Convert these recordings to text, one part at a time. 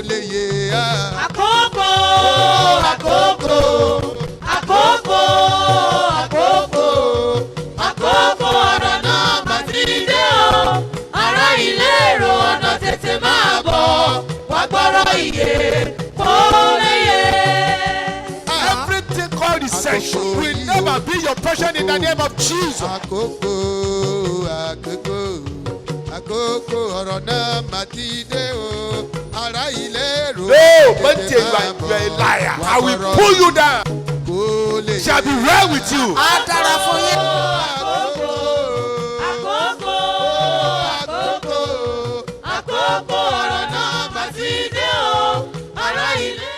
lè yé a. Àkókò, àkókò, àkókò, àkókò, àkókò ọ̀rọ̀ náà mà ti dé o. Ará ilé èrò ọ̀nà tètè máa bọ̀. Wá gbọ́rọ̀ ìyè kó lè yé. Everything called recession will never be your portion in the name of Jesus. Àkókò, àkókò, àkókò ọ̀rọ̀ náà mà ti dé o. Ará ilé èrò But you are a liar. I will pull you down. Shall be well with you. Àdàrà fún yín. Àkókò, àkókò, àkókò ọ̀rọ̀ náà mà ti dé o. Ará ilé.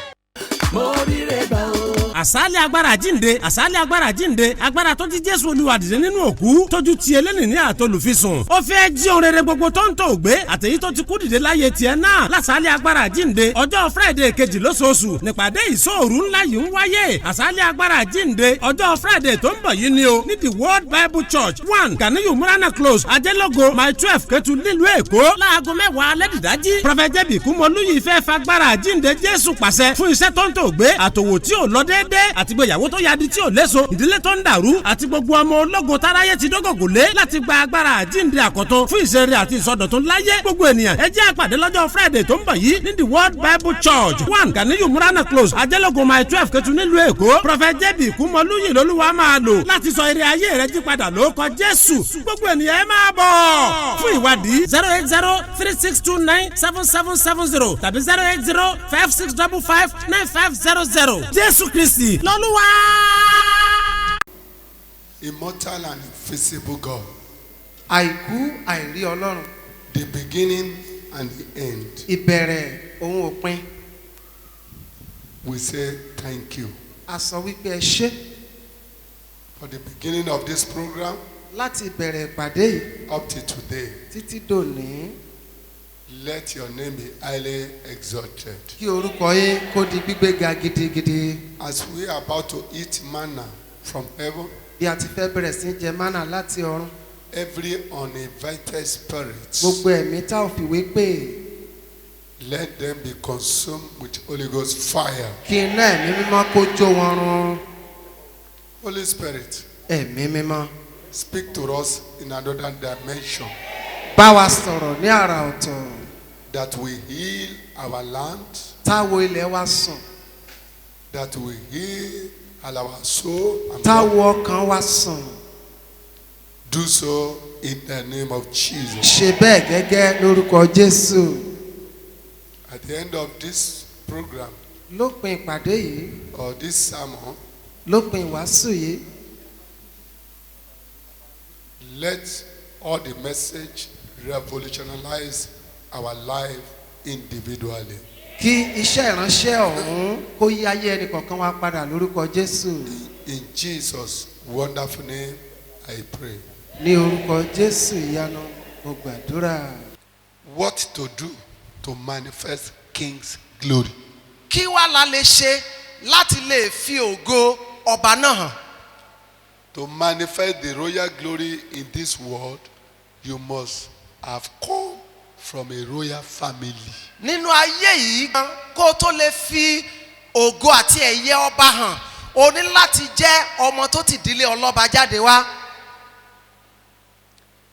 Mo rí rẹ̀ gbà o. Àsálẹ̀ agbára jíǹde, àsálẹ̀ agbára jíǹde, agbára tó ti Jésù Olúwa dìde nínú òkú, tójú ti eléni ní àtolùfisùn. Ó fẹ́ jí ohun rere gbogbo tó ń tò gbé, àtèyí tó ti kú dìde láyé tiẹ̀ náà. Lásálẹ̀ agbára jíǹde, ọjọ́ Friday kejì lóṣooṣù, nípàdé ìṣòru ńlá yìí ń wáyé. Àsálẹ̀ agbára jíǹde, ọjọ́ Friday tó ń bọ̀ yìí ni o, ní the World Bible Church 1 Ganiyu Murana Close, Ajẹ́lógo, Mile 12 Ketu nílùú Èkó, láago 10 alẹ́ dìdájí. Prophet J.B. Kúmọlúyì fẹ́ fagbára jíǹde Jésù pàṣẹ fún iṣẹ́ tó ń tò gbé, àtòwò tí ò lọ déédéé, àti gbéyàwó tó yadi tí ò léso, ìdílé tó ń dàrú, àti gbogbo ọmọ ológun táráyé ti dógògò lé láti gba agbára àjíǹde àkọ́tún fún ìṣeré àti ìsọdọ̀tun láyé. Gbogbo ènìyàn ẹ jẹ́ àpàdé lọ́jọ́ Friday tó ń bọ̀ yìí ní the World Bible Church 1 Ganiyu Murana Close, Ajẹ́lógo, Mile 12 Ketu nílùú Èkó. Prophet J.B. Kúmọlúyì lolúwa máa lò láti sọ ire ayé rẹ jí padà lórúkọ Jésù. Gbogbo ènìyàn ẹ máa bọ̀. Fún ìwádìí 08036297770 tàbí 08056559500. Jésù Kristi lọ́lúwa. Immortal and invisible God, Àìkú àìrí Ọlọ́run. the beginning and the end. Ìbẹ̀rẹ̀ ohun òpin. We say thank you A sọ wípé ẹ ṣé for the beginning of this program láti ìbẹ̀rẹ̀ ìpàdé yìí up to today. títí dòní. Let your name be highly exalted. Kí orúkọ yín kó di gbígbéga gidigidi. As we are about to eat manna from heaven, Bí a ti fẹ́ bẹ̀rẹ̀ sí jẹ mánà láti ọ̀run. every uninvited spirit, Gbogbo ẹ̀mí tá ò fìwé pè, let them be consumed with Holy Ghost fire. kí iná ẹ̀mí mímọ́ kó jó wọn run. Holy Spirit, Ẹ̀mí mímọ́ speak to us in another dimension, bá wa sọ̀rọ̀ ní àrà ọ̀tọ̀. that we heal our land, Táwo ilẹ̀ wa sùn. that we heal our soul, and Táwo ọkàn wa sùn. do so in the name of Jesus. Ṣe bẹ́ẹ̀ gẹ́gẹ́ lórúkọ Jésù. At the end of this program Lópin ìpàdé yìí, or this sermon, lópin ìwàásù yìí, let all the message revolutionize our life individually. kí iṣẹ́ ìránṣẹ́ ọ̀hún kó yí ayé ẹnì kọ̀ọ̀kan wa padà lórúkọ Jésù. In Jesus' wonderful name, I pray. Ní orúkọ Jésù ìyanu mo gbàdúrà. What to do to manifest King's glory? Kí wá la lè ṣe láti lè fi ògo ọba náà hàn? To manifest the royal glory in this world, you must have come from a royal family. Nínú ayé yìí kó tó lè fi ògo àti ẹ̀yẹ ọba hàn, o ní láti jẹ́ ọmọ tó ti ìdílé ọlọ́ba jáde wá.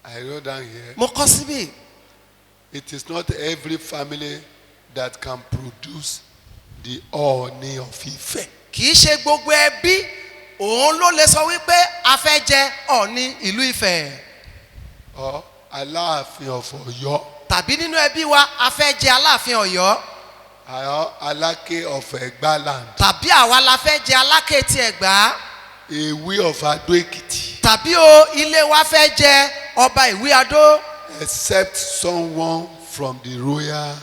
I wrote down here, Mo kọ síbí. it is not every family that can produce the Ọọ̀ni of Ifẹ̀. Kì í ṣe gbogbo ẹbí òun ló lè sọ wípé a fẹ́ jẹ Ọọ̀ni ìlú Ifẹ̀. Or Aláàfin of Ọ̀yọ́. Tàbí nínú ẹbí wa a fẹ́ jẹ Aláàfin Ọ̀yọ́. Or Aláké of Ẹ̀gbáland. Tàbí àwa la fẹ́ jẹ Aláké ti Ẹ̀gbá. Èwí of Adó Èkìtì. Tàbí o ilé wa fẹ́ jẹ ọba Ìwí Adó. Except someone from the royal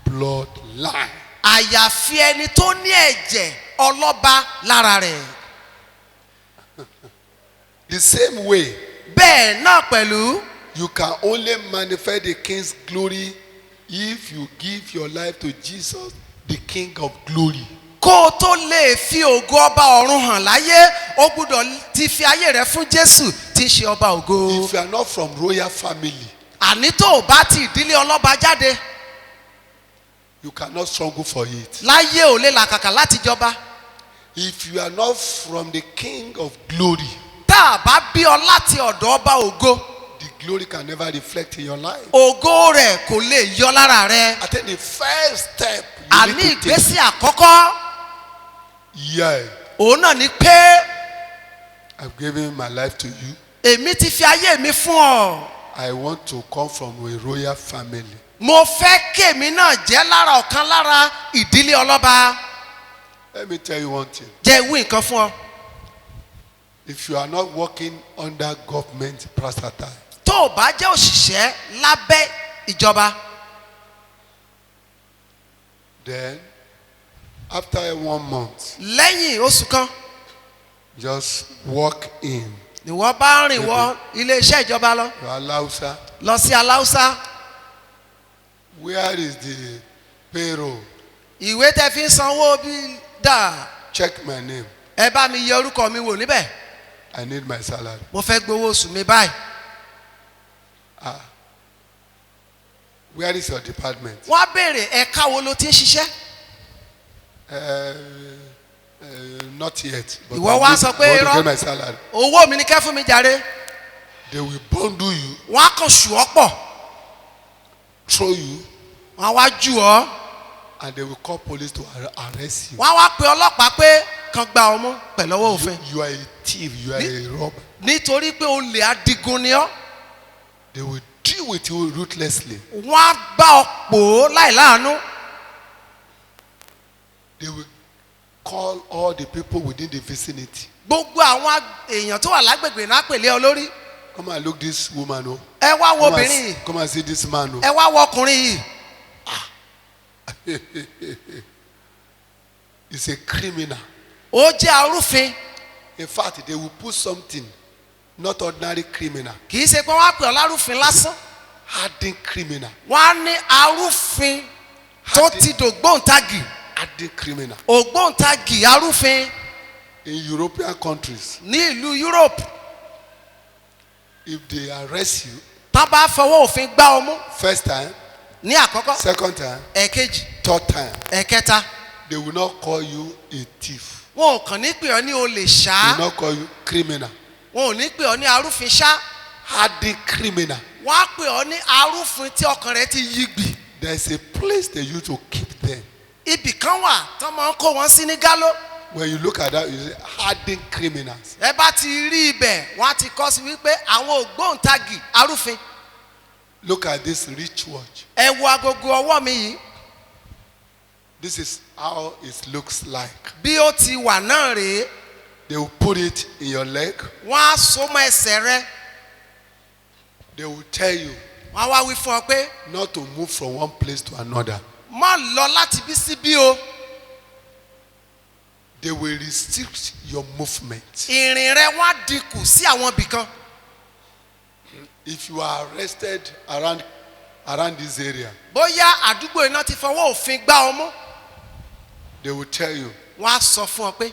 bloodline. Àyàfi ẹni tó ní ẹ̀jẹ̀ ọlọ́ba lára rẹ̀. The same way, Bẹ́ẹ̀ náà pẹ̀lú. you can only manifest the King's glory if you give your life to Jesus, the King of glory. Kó o tó lè fi ògo ọba ọ̀run hàn láyé, o gbúdọ̀ ti fi ayé rẹ fún Jésù tí ń ṣe ọba ògo. If you are not from royal family, Àní tó o bá ti ìdílé ọlọ́ba jáde, You cannot struggle for it. láyé ò lè làkàkà láti jọba. If you are not from the King of glory, tá a bá bí ọ láti ọ̀dọ̀ ọba ògo, the glory can never reflect in your life. ògo rẹ̀ kò lè yọ lára rẹ. I think the first step you àní need to take, ìgbésí àkọ́kọ́ yeah, òun náà ni pé I've given my life to you. èmi ti fi ayé mi fún ọ. I want to come from a royal family. mo fẹ́ kémi náà jẹ́ lára ọ̀kan lára ìdílé ọlọ́ba. Let me tell you one thing. jẹ́ ìwé nǹkan fún ọ. If you are not working under government parastatal, tó o bá jẹ́ òṣìṣẹ́ lábẹ́ ìjọba, then after 1 month, lẹ́yìn oṣù kan just walk in. ni wọ́n bá rìn wọ iléeṣẹ́ ìjọba lọ You are Lausa. lọ sí aláùsá. Where is the payroll? ìwé tẹ́ fi ń sanwó bí dà, Check my name. ẹ bá mi yẹ orúkọ mi wò níbẹ̀. I need my salary. mo fẹ́ gbowó oṣù mi báyìí. Where is your department? wọ́n á béèrè ẹ̀ka wo ló ti ń ṣiṣẹ́. Not yet. But Ìwọ I wá need- sọ I pé want to irọ́. get my salary. owó mi ni kẹ́ fún mi jàre. They will bundle you, wọ́n á kàn ṣù ọ́ pọ̀, throw you, wọ́n á wá jù ọ́, and they will call police to arrest you. wọ́n á wá pe ọlọ́pàá pé kan gba ọmú pẹ̀lú ọwọ́ òfin. You are a thief. You are a robber. nítorí pé olè adigun ni ọ́. They will deal with you ruthlessly. wọ́n á bá ọ pò ó láì láàánú. They will call all the people within the vicinity. gbogbo àwọn èèyàn tó wà lágbègbè náà pèlé ọ lórí. Come and look this woman. Oh. ẹ wá wo Come obìnrin yìí, and, come and see this man. Oh. ẹ wá wo ọkùnrin yìí. He's a criminal. ó jẹ́ arúfin. In fact, they will put something, not ordinary criminal, kì í ṣe pé wọ́n á pè ọ́ lárúfin lásán. hardened criminal, wọ́n á ní arúfin tó ti dògbóǹtagì. hardened criminal. ògbóǹtagì arúfin In European countries, ní ìlú Europe. if they arrest you, tán bá fọwọ́ òfin gbá ọmú first time, ní àkọ́kọ́, second time, ẹ̀kejì, third time, ẹ̀kẹta, they will not call you a thief. wọn ò kàn ní pè ọ́ ní olè They ṣá, will not call you criminal. wọn ò ní pè ọ́ ní arúfin ṣá, Hardened criminal. wọ́n á pè ọ́ ní arúfin tí ọkàn rẹ̀ ti yí gbì. There is a place they use to keep them. ibì kan wà tán máa ń kó wọn sí ní gáló. When you look at that, you say hardened criminals. ẹ bá ti rí ibẹ̀ wọ́n á ti kọ́ sí wípé àwọn ògbóǹtagì arúfin. Look at this rich watch. ẹ wo agogo ọwọ́ mi yìí, This is how it looks like. bí ó ti wà náà rèé. They will put it in your leg. wọ́n á so mọ́ ẹsẹ̀ rẹ, They will tell you wọ́n á wá wí fún ọ pé not to move from one place to another. má lọ láti bí sí bí o. They will restrict your movement. ìrìn rẹ wá dínkù sí àwọn ibì kan. If you are arrested around this area, bóyá àdúgbò iná ti fọwọ́ òfin gbá ọmú, they will tell you wọ́n á sọ fún ọ pé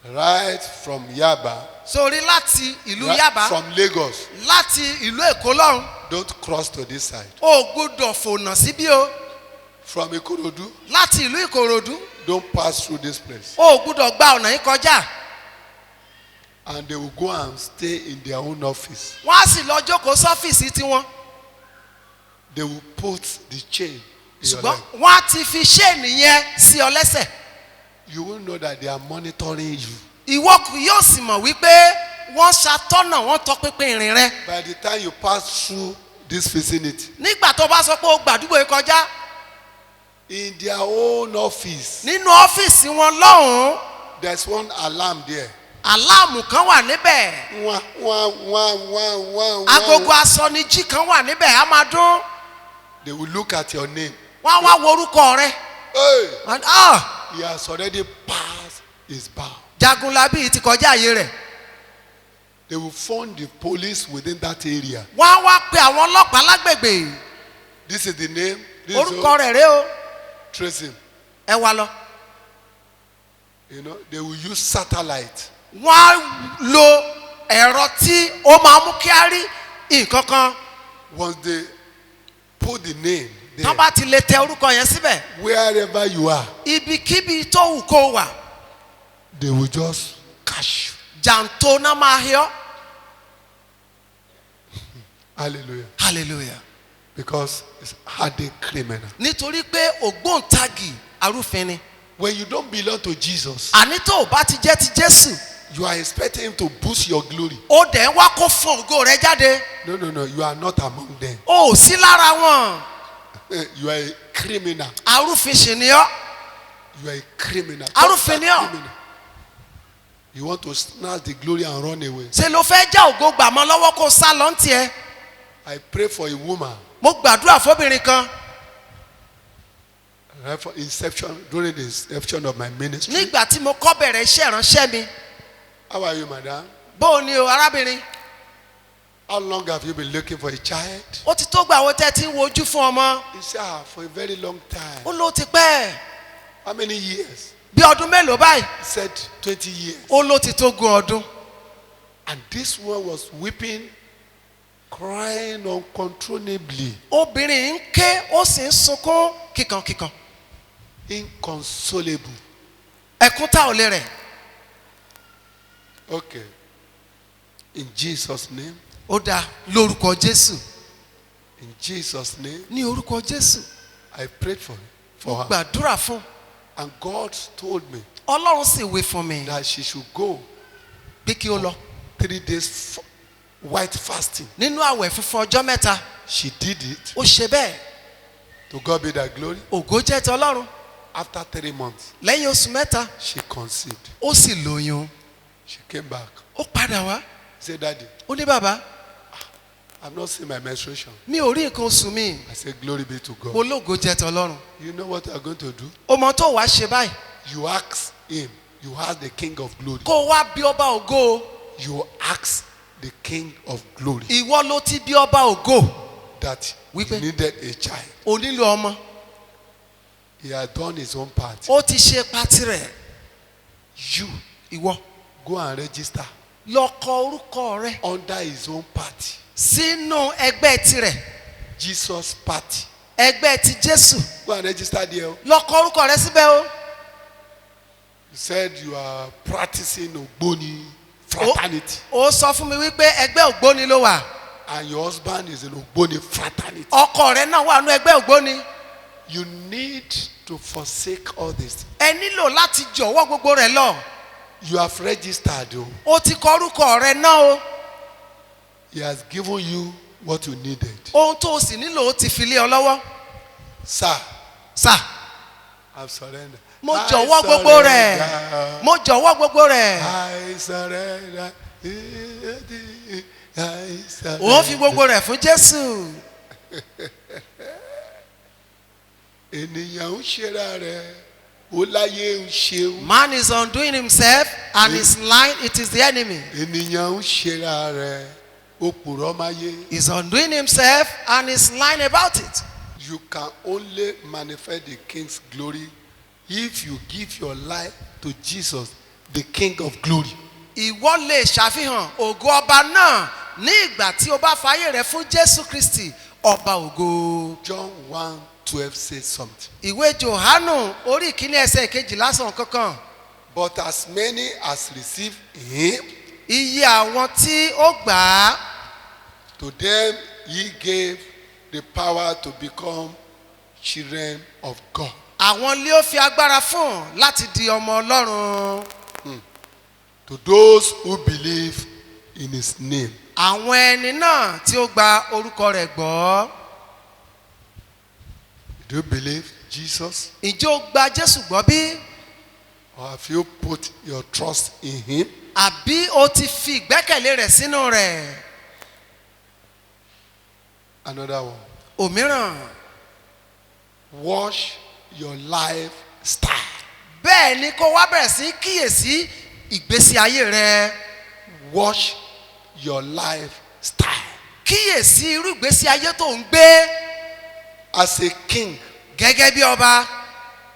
right from Yaba, sórí láti ìlú right Yaba, from Lagos, láti ìlú Èkó lọ́hùn, don't cross to this side. o gbọ́dọ̀ fònà síbí o. From Ikorodu, láti ìlú Ìkòròdú, don't pass through this place. o gbọ́dọ̀ gba ọ̀nà yìí kọjá. And they will go and stay in their own office. wọ́n á sì lọ jókòó sọ́fíìsì tiwọn. They will put the chain in your ṣùgbọ́n leg. wọ́n á ti fi ṣéènì yẹn sí ọ lẹ́sẹ̀. You will know that they are monitoring you. ìwọ kù yóò sì mọ̀ wípé wọ́n ṣàtọ́nà, wọ́n tọpinpin ìrìn rẹ. By the time you pass through this vicinity, nígbà tó bá sọ pé o gbàdúgbò yìí kọjá, in their own office, nínú ọ́fíìsì wọn lọ́hùn-ún, there's one alarm there. aláàmù kan wà níbẹ̀, Wah, wah, wah, wah, wah, agogo wah. asọnijí kan wà níbẹ̀, á máa dún. They will look at your name. wọ́n á wá wo orúkọ rẹ. Hey, Wọ́n á ní, "Ah, he has already passed his bound. Jagunlabi yìí ti kọjá àyè rẹ̀." They will phone the police within that area. wọ́n á wá pe àwọn ọlọ́pàá lágbègbè. This is the name. This is orúkọ rẹ̀ rèé o, trace him. ẹ wá lọ. You know, they will use satellite. wọ́n á lo ẹ̀rọ tí ó máa mú kí á rí nǹkan kan. Once they put the name there, tán bá ti lè tẹ orúkọ yẹn síbẹ̀ wherever you are, ibikíbi tó wù kó wà they will just catch you. jàǹtó náà máa híọ́ Hallelujah. hallelujah Because it's hardened criminal. nítorí pé ògbóǹtagì arúfin ni When you don't belong to Jesus, àní tó o bá ti jẹ́ ti Jésù you are expecting him to boost your glory. ó dẹ̀ ń wá kó fún ògo rẹ jáde No, you are not among them. ó ò sí lára wọn You are a criminal. arúfin sì ni ọ́ You are a criminal. Arúfin ni ọ́. Criminal. You want to snatch the glory and run away. ṣe ló fẹ́ já ògo gbà mọ́ lọ́wọ́ kó sá lọ ń tiẹ̀ I pray for a woman. mo gbàdúrà fóbìnrin kan Right, for inception, during the inception of my ministry. nígbà tí mo kọ́ bẹ̀rẹ̀ iṣẹ́ ìránṣẹ́ mi How are you, madam? bó o ní o arábìnrin How long have you been looking for a child? ó ti tó gbà wo tẹ́ ti ń wojú fún ọmọ He said, for a very long time. ó ló ti pẹ́ How many years? bí ọdún mélòó báyìí He said 20 years. ó ló ti tó gun ọdún And this one was weeping, crying uncontrollably, obìnrin ń ké ó sì ń sunkún kíkankíkan inconsolable. ẹkún tá ò lè rẹ̀ Okay. In Jesus' name, ó dáa lórúkọ Jésù in Jesus' name, ní orúkọ Jésù I prayed for her. gbàdúrà fún And God told me Ọlọ́run sì wí fún mi that she should go pé kí ó lọ 3 days white fasting. nínú àwẹ̀ funfun ọjọ́ mẹ́ta She did it. ó ṣe bẹ́ẹ̀ To God be the glory. ògo jẹ́ ti Ọlọ́run After 3 months, lẹ́yìn oṣù mẹ́ta she conceived. ó sì lóyún She came back. ó padà wá Said, Daddy, ó ní bàbá I've not seen my menstruation. mi ò rí nǹkan oṣù mi I said, glory be to mo God. lógo jẹ́ ti Ọlọ́run You know what you are going to do? ó mọ tó wàá ṣe báyìí You ask him. You ask the King of glory. kó o wá bí ọba ògo You ask the King of glory ìwọ ló ti bí ọba ògo that Wípé- he needed a child. o nílò ọmọ He had done his own part. ó ti ṣe pati rẹ̀ You ìwọ go and register lọ kọ orúkọ rẹ under his own party. sínú ẹgbẹ́ tirẹ̀ Jesus party. ẹgbẹ́ ti Jésù Go and register there. lọ kọ orúkọ rẹ síbẹ̀ o You said you are practicing Ogboni fraternity. ó sọ fún mi wípé ẹgbẹ́ ògbóni ló wà And your husband is in Ogboni fraternity. ọkọ rẹ náà wà nú ẹgbẹ́ ògbóni You need to forsake all this. ẹ nílò láti jọ̀wọ́ gbogbo rẹ̀ lọ You have registered. Oh. ó ti kọ orúkọ rẹ náà o He has given you what you needed. ohun tó o sì nílò ó ti fi lé ọ lọ́wọ́ Sir, sà I've surrendered. mo I jọ̀wọ́ gbogbo rẹ̀ surrender. mo jọ̀wọ́ gbogbo rẹ̀ I surrender. I surrender. ó fi gbogbo rẹ̀ fún Jésù Ènìyàn ń ṣera rẹ̀, ó láyé ń ṣeun. man is undoing himself and his line it is the enemy Ènìyàn ń ṣera rẹ̀, ó purọ́ máyé. is undoing himself and is lying about it. You can only manifest the King's glory if you give your life to Jesus, the King of glory. ìwọ lè ṣàfihàn ògo ọba náà ní ìgbà tí o bá fàyè rẹ fún Jésù Kristi ọba ògo. John 1:12 says something. ìwé Jòhánù orí ìkíní ẹsẹ̀ kejì lásán kankan But as many as receive him, iye àwọn tí ó gbà á to them he gave the power to become children of God. àwọn lé ó fi agbára fún láti di ọmọ Ọlọ́run. To those who believe in his name. àwọn ẹni náà tí ó gba orúkọ rẹ̀ gbọ́. Do you believe Jesus? ǹjẹ́ o gba Jésù gbọ́ bí? Or have you put your trust in him? àbí o ti fi ìgbẹ́kẹ̀lé rẹ̀ sínú rẹ̀? Another one. òmíràn Watch your lifestyle. bẹ́ẹ̀ ni kó wá bẹ̀rẹ̀ sí kíyèsí ìgbésí ayé rẹ̀. Watch your lifestyle. kíyèsí irú ìgbésí ayé tó ń gbé As a king, gẹ́gẹ́ bí ọba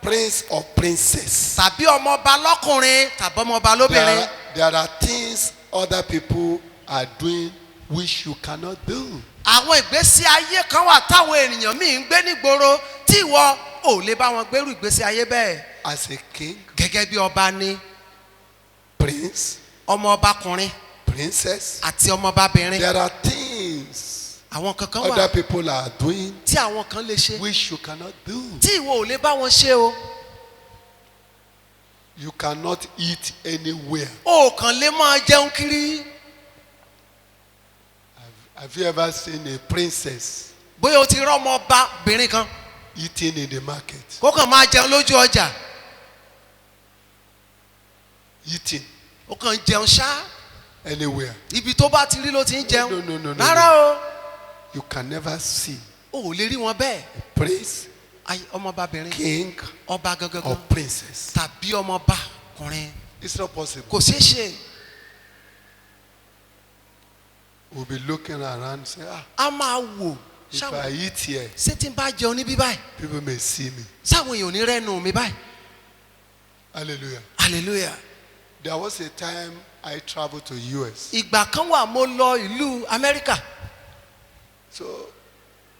prince or princess, tàbí ọmọọba lọ́kùnrin tàbí ọmọọba lóbìnrin. there are things other people are doing which you cannot do. àwọn ìgbésí ayé kan wà táwọn ènìyàn míì ń gbé nígboro tí ìwọ ò lè bá wọn gbérù ìgbésí ayé bẹ́ẹ̀. As a king, gẹ́gẹ́ bí ọba ní prince, ọmọ ọbakùnrin princess, àti ọmọ ọbabìnrin. there are things àwọn kankan other wà people are doing tí àwọn kan lè ṣe which you cannot do. tí ìwọ ò lè bá wọn ṣe o. You cannot eat anywhere. o kàn lè máa jẹun kiri. Have you ever seen a princess bóyá o ti rí ọmọ ọbabìnrin kan eating in the market? kó kàn máa jẹun lójú ọjà. Eating ó kàn jẹun ṣá. anywhere. ibi tó bá ti rí ló ti ń jẹun. No. rárá o. You can never see o ò lè rí wọn bẹ́ẹ̀. prince, ọmọ ọbabìnrin king, ọba or gangan princess. tàbí ọmọ ọbakùnrin It's not possible. kò ṣeé ṣe. We'll be looking around and say, a máa wò if I ṣáwọn eat here, ṣé tí n bá jẹun níbí báyìí people may see me. sáwọn èèyàn ò ní rẹ́nu mi báyìí. Hallelujah. hallelujah. There was a time I traveled to US. ìgbà kan wà mo lọ ìlú amẹ́ríkà. So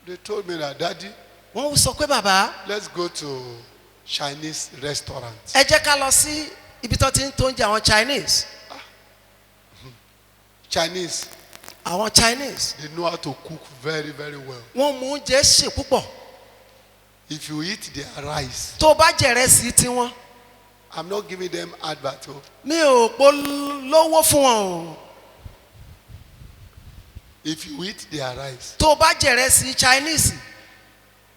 they told me that, Daddy, wọ́n sọ pé bàbá let's go to Chinese restaurant. ẹ jẹ́ ká lọ sí ibi tó ti ń tó oúnjẹ àwọn Chinese. Chinese, àwọn Chinese they know how to cook very, very well. wọ́n mú oúnjẹ sè púpọ̀. If you eat their rice, tó bá jẹ̀rẹ̀ sí tiwọn I'm not giving them advert. mi ò polówó fún wọn o. If you eat their rice, tó bá jẹ̀rẹ̀ sí Chinese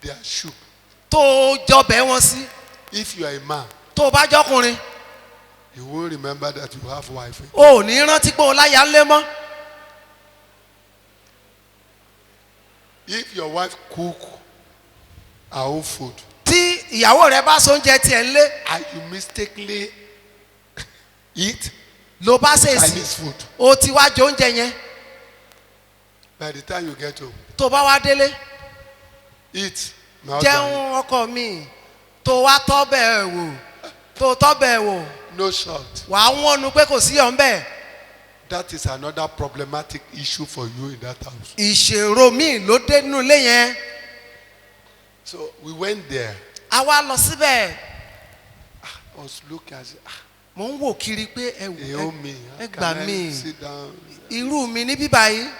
their soup. tó jọbẹ̀ wọn sí. If you are a man, tó bá jọkùnrin you won't remember that you have wife. o ò ní rántí pé o láyà ńlé mọ́. If your wife cook her own food tí ìyàwó rẹ bá so oúnjẹ tiẹ̀ ńlé and you mistakenly eat ló bá ṣe èsì Chinese food, o ti wá jẹ oúnjẹ yẹn. by the time you get home, tó bá wá délé eat. Now jẹun ọkọ mi tó wá tọ́bẹ̀ wò tó tọ́bẹ̀ wò no salt. wàá wọ́nu pé kò sí ọ̀ ń bẹ̀. That is another problematic issue for you in that house. ìṣòro míì ló dé nínú ilé yẹn. So we went there. a wá lọ síbẹ̀. I was looking and said, mo ń wò kiri pé Naomi, ẹ how gbà can I mí sit down? irú mi ní bíbá yìí.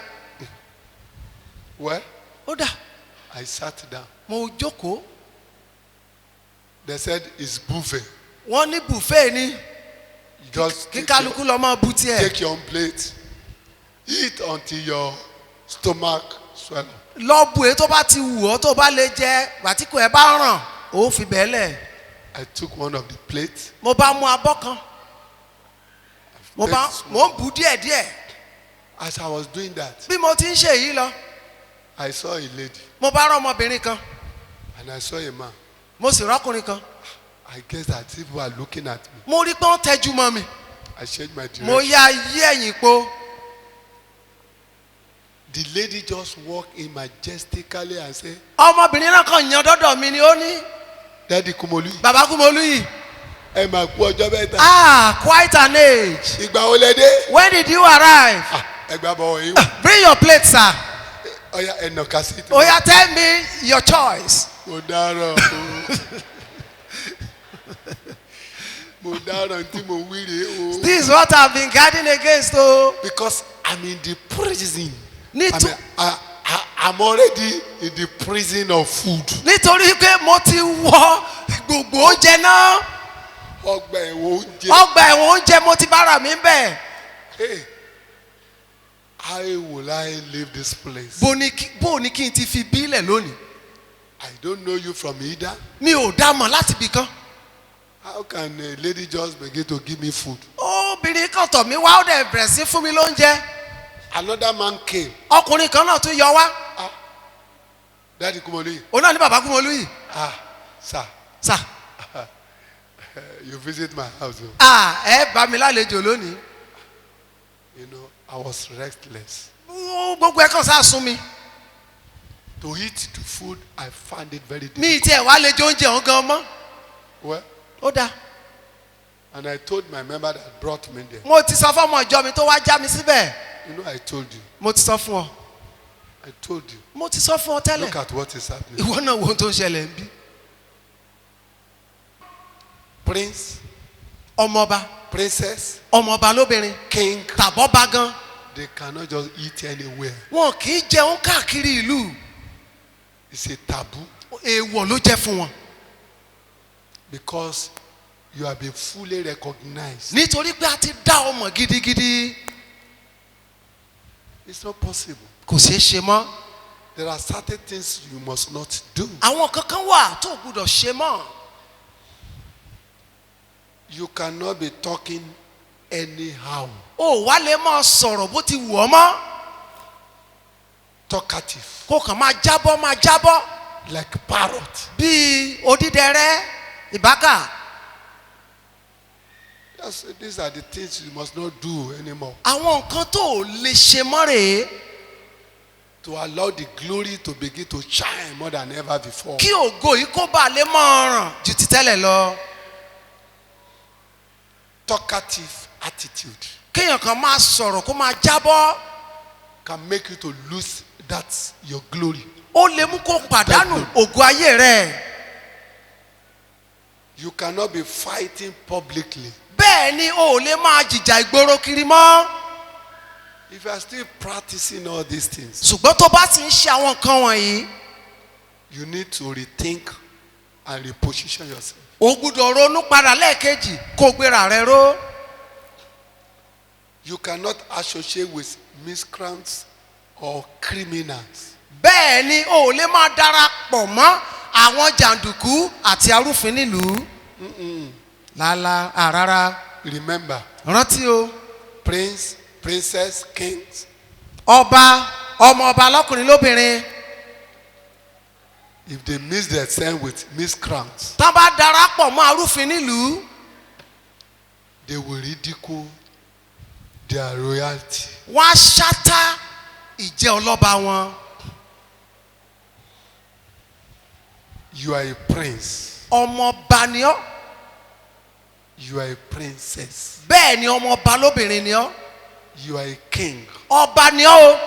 Well, ó dà I sat down. mo jókòó. They said it's buffet. wọ́n ní buffet ni Just kí take your, kálukú lọ máa bu tiẹ̀. take your own plate. Eat until your stomach swell. lọ bu èyí tó bá ti wù ọ́ tó bá lè jẹ gbàtíkù ẹ bá ràn ó fi bẹ́ẹ̀ lẹ̀. I took one of the plates. mo bá mú abọ́ kan mo ń bu díẹ̀díẹ̀. As I was doing that, bí mo ti ń ṣe èyí lọ I saw a lady mo bá rọ ọmọbìnrin kan and I saw a man. mo sì rọ́kùnrin kan. I guess that people are looking at me. mo rí pé wọ́n tẹ́jú mọ́ mi. I changed my direction. mo yá yí ẹ̀yìn po. The lady just walked in majestically and said, ọmọbìnrin náà kàn yan dọ́dọ̀ mi ni ó ní Daddy Kumolu, bàbá Kúmọlú yìí. ẹ máa kú ọjọ́ mẹ́ta. Quite an age. Ìgbà wo lẹ dé? When did you arrive? Ẹ gbà bọ̀ wọ̀nyí wò. Bring your plate, sir. Ọya ẹnà kásìtì. Oya, tell me your choice. Mo dáràn o. Mo dáràn tí mo wí rèé o. This is what I've been guarding against o. Because I'm in the prison. Nítorí I'm already in the prison of food. pé mo ti wọ gbogbo oúnjẹ náà. Ọgbà ẹ̀wọ̀n oúnjẹ. Ọgbà ẹ̀wọ̀n oúnjẹ mo ti bára mi bẹ̀. Hey, how will I leave this place? Bó ni kí n ti fi bílẹ̀ lónìí? I don't know you from Ida. Mi ò dá mọ̀ láti ibì kan. How can a lady just begin to give me food? Obìnrin kan tọ̀ mí wá ó dẹ̀ bẹ̀rẹ̀ sí fún mi lóúnjẹ. Another man came. Ọkùnrin kan náà tún yọ wá. Daddy Kumolu. Òun náà ní bàbá Kúmọlú yìí. Sir, Sà. you visit my house. Ẹ bá mi lálejò lónìí. You know, I was restless. Gbogbo ẹ kàn sá sún mi. To eat the food, I found it very difficult. Mi tiẹ̀ wá lè jẹ oúnjẹ òun gan mọ́. Well, Ó dáa. and I told my member that brought me there. Mo ti sọ fọ́mọ ìjọ mi tó wá já mi síbẹ̀. You know, I told you. mo ti sọ fún ọ. I told you. mo ti sọ fún ọ tẹ́lẹ̀. Look at what is happening. ìwọ náà wo ohun tó ń ṣẹlẹ̀ ń bí. Prince, ọmọọba princess, ọmọọba lóbìnrin king, tàbọ́ba gan. they cannot just eat anywhere. wọn kì í jẹun káàkiri ìlú. It's a taboo èèwọ̀ ló jẹ́ fún wọn. because you have been fully recognized. nítorí pé a ti dá ọmọ gidigidi. It's not possible. kò ṣeé ṣe mọ́. There are certain things you must not do. àwọn kankan wà tó gbúdọ̀ ṣe mọ́. You cannot be talking anyhow. o wá lè máa sọ̀rọ̀ bó ti wù ọ́ mọ́. Talkative, kó kàn máa jábọ́ like parrot. bíi odídẹrẹ́ ìbákà. Yes, these are the things you must not do anymore. àwọn nǹkan tó lè ṣe mọ́ rèé. To allow the glory to begin to shine more than ever before. kí ògo yìí kó bá lè máa ràn ju ti tẹ́lẹ̀ lọ. Talkative attitude kéèyàn kan máa sọ̀rọ̀ kó máa jábọ́. can make you to lose that your glory. ó lè mú kó pàdánù ògo ayé rẹ̀. You cannot be fighting publicly. bẹ́ẹ̀ ni o ò lè máa jìjà ìgboro kiri mọ́. If you are still practicing all these things, ṣùgbọ́n tó bá ti ń ṣe àwọn nǹkan wọ̀nyí. you need to rethink and reposition yourself. o gbúdọ̀ ronú padà lẹ́ẹ̀kejì kó gbéra rẹ ró. You cannot associate with miscreants or criminals. bẹ́ẹ̀ ni o ò lè máa darapọ̀ mọ́ àwọn jàǹdùkú àti arúfin nílùú. lálá àrárá. Remember, rántí o. prince, princess, kings, ọba ọmọ ọba lọ́kùnrin lóbìnrin. if they mix themselves with miscreants, tán bá darapọ̀ mọ́ arúfin nílùú. they will ridicule their royalty. wọ́n á ṣátá ìjẹ́ ọlọ́ba wọn. You are a prince. ọmọọba ni ọ́. You are a princess. bẹ́ẹ̀ ni ọmọọba lóbìnrin ni ọ́. You are a king. ọba ni ọ́ o.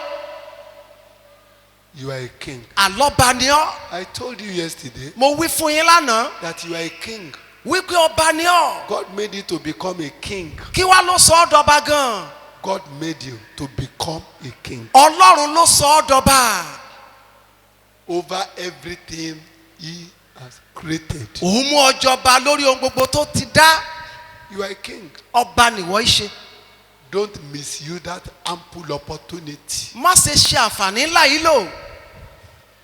You are a king. àlọ́ba ni ọ́. I told you yesterday mo wí fún yín lánàá. that you are a king. wípé ọba ni ọ́. God made you to become a king. kí wá ló sọ ọ́ dọba gan. God made you to become a king ọlọ́run ló sọ ọ́ dọba. over everything he has created. òun mú ọjọba lórí ohun gbogbo tó ti dá. You are a king. ọba nìwọ í ṣe. Don't misuse that ample opportunity. má ṣe ṣe àǹfààní ńlá yìí lò.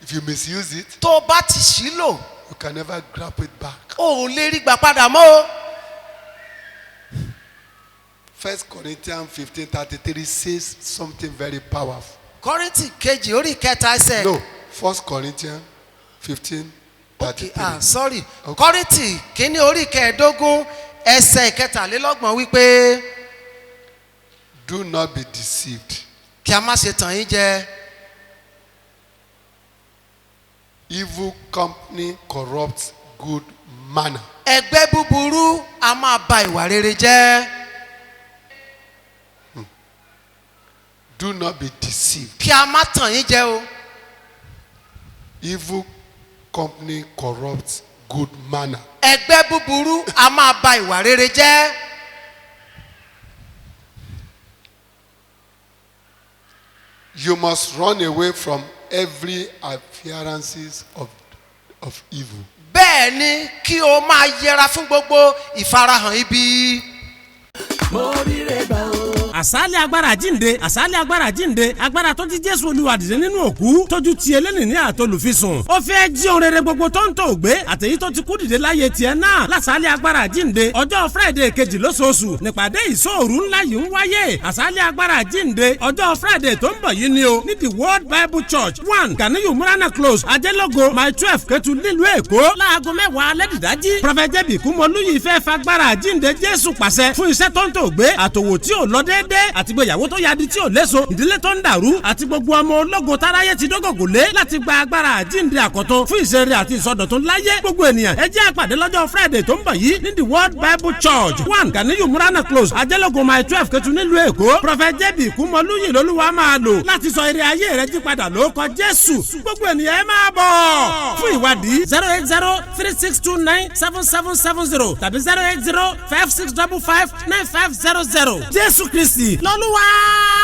If you misuse it, tó o bá ti ṣí lò. you can never grab it back. o ò lè rí gbà padà mọ́ o. 1 Corinthians 15:33 says something very powerful. kọ́ríntì kejì orí kẹta ẹsẹ̀. No, 1 Corinthians 15:33. sorry. Okay. kọ́ríntì kínní orí kẹẹ̀ẹ́dógún ẹsẹ̀ ìkẹtàlélọ́gbọ̀n wípé. Do not be deceived. kí a má ṣe tàn yín jẹ. Evil company corrupts good manner. ẹgbẹ́ búburú a máa ba ìwà rere jẹ́. Do not be deceived. kí a má tàn yín jẹ o. Evil company corrupts good manner. ẹgbẹ́ búburú a máa ba ìwà rere jẹ́. You must run away from every appearances of evil. bẹ́ẹ̀ ni kí o máa yẹra fún gbogbo ìfarahàn ibi. mo ríre gbà o. àsálẹ̀ agbára jíǹde àsálẹ̀ agbára jíǹde agbára tó ti jésù olúwa dìde nínú òkú tójú ti eléni ní àtolùfisùn ó fẹ́ jí ohun rere gbogbo tó ń tò gbé àtẹ̀yí tó ti kú dìde láyé tiẹ̀ náà lásálẹ̀ agbára jíǹde ọjọ́ friday kejì lóṣooṣù nípàdé ìṣòru ńlá yìí ń wáyé àsálẹ̀ agbára jíǹde ọjọ́ friday tó ń bọ̀ yìí ni o ní the world bible church 1 ganiyu murana close ajẹ́lógo my 12 kẹtù nílùú èkó láago 10 alẹ́ dìdájí prọfẹ̀t jẹ́bi kúmọlúyì fẹ́ fagbára jíǹde jésù pàṣẹ fún iṣẹ́ tó ń tò gbé àtòwò tí ò lọ déédéé dé àtìgbéyàwó tó yadi tí ò léso ìdílé tó ń dàrú àti gbogbo ọmọ ológo táráyé ti dógògò lé láti gba agbára àjíǹde àkọ́tún fún ìṣeré àti ìsọdọ̀tun láyé gbogbo ènìyàn ẹ jẹ́ àpàdé lọ́jọ́ Friday tó ń bọ̀ yìí ní the World Bible Church 1 Ganiyu Murana Close Ajẹ́lógún mile 12 Ketu nílùú Èkó Prophet J.B. Kúmọlúyì lolúwa máa lò láti sọ ire ayé rẹ jí padà lórúkọ Jésù gbogbo ènìyàn ẹ máa bọ̀ fún ìwádìí 08036297770 tàbí 08056559500 Jésù Kristi lọ́lúwa.